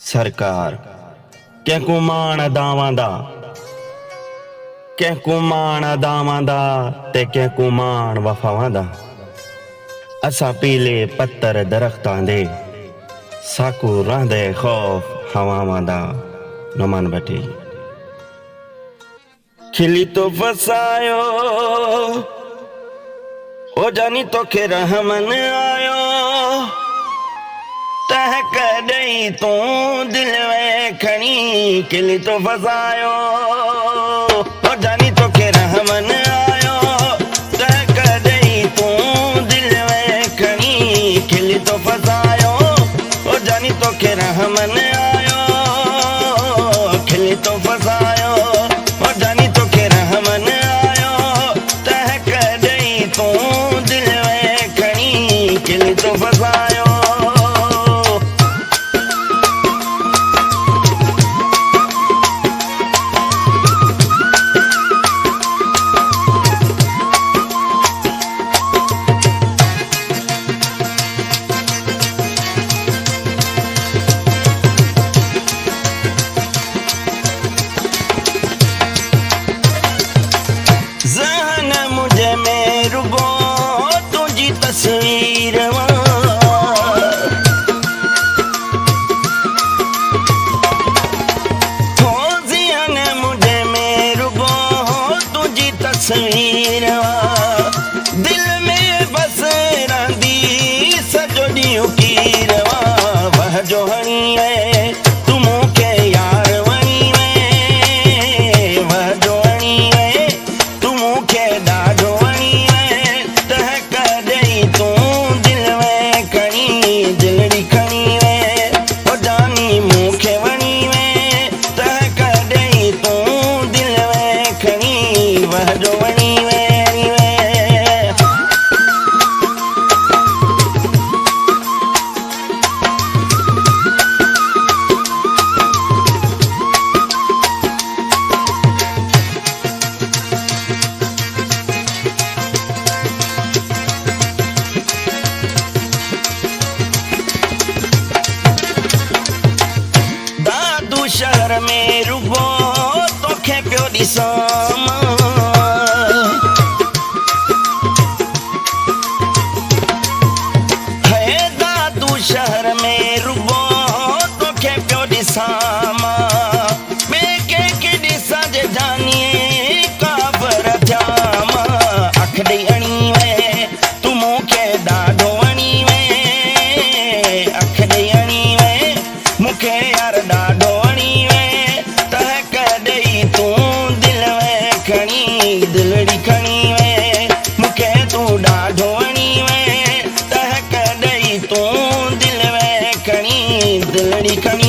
सरकार कंहिंकू माण दावां दा कंहिंकू माण दावां दा ते कंहिंकू माण वफावां दा। असां पीले पत्तर दरख्तां दे साकू रहंदे खौफ हवावां दा। नुमान भट्टी खिली तो फसायो हो जानी तोखे रहमन आयो तह कॾहिं तूं दिल में खणी खिली तो फसायो हो जानी तोखे रहमन आयो तह कॾहिं तूं दिल में खणी खिली तो फसायो हो जानी तोखे रहमन आयो खिली तो फसायो हो जानी तोखे रहमन आयो तह कॾहिं तूं दिल में खणी खिली तो फसायो। तस्वीर मुझे में रुगो तुझी तस्वीर दिल में बस रंदी सजो ॾींहुं कीर वह जो हणी है तूं मूंखे यार वणी वे वह जो हणी है तूं मूंखे ॾाढो वणी वे तह कॾहिं तूं दिल में खणी दिलड़ी खणी वे हो जानी मूंखे वणी वे तह कॾहिं तूं दिल में खणी वह जो वणी वे। शहर में रुगो तोखे पियो ॾिसां है दादू शहर में रुगो तोखे पियो ॾिसां ॿिए कंहिंखे ॾिसां जे जानीअ काबर जाम अख ॾेई हणी वे तूं मूंखे ॾाढो वणी वे अख ॾेई हणी वे मूंखे यार ॾाढो दिलड़ी खणी वे मूंखे तूं ॾाढो वणी वे तह कॾहिं तूं दिल में खणी दिलड़ी खणी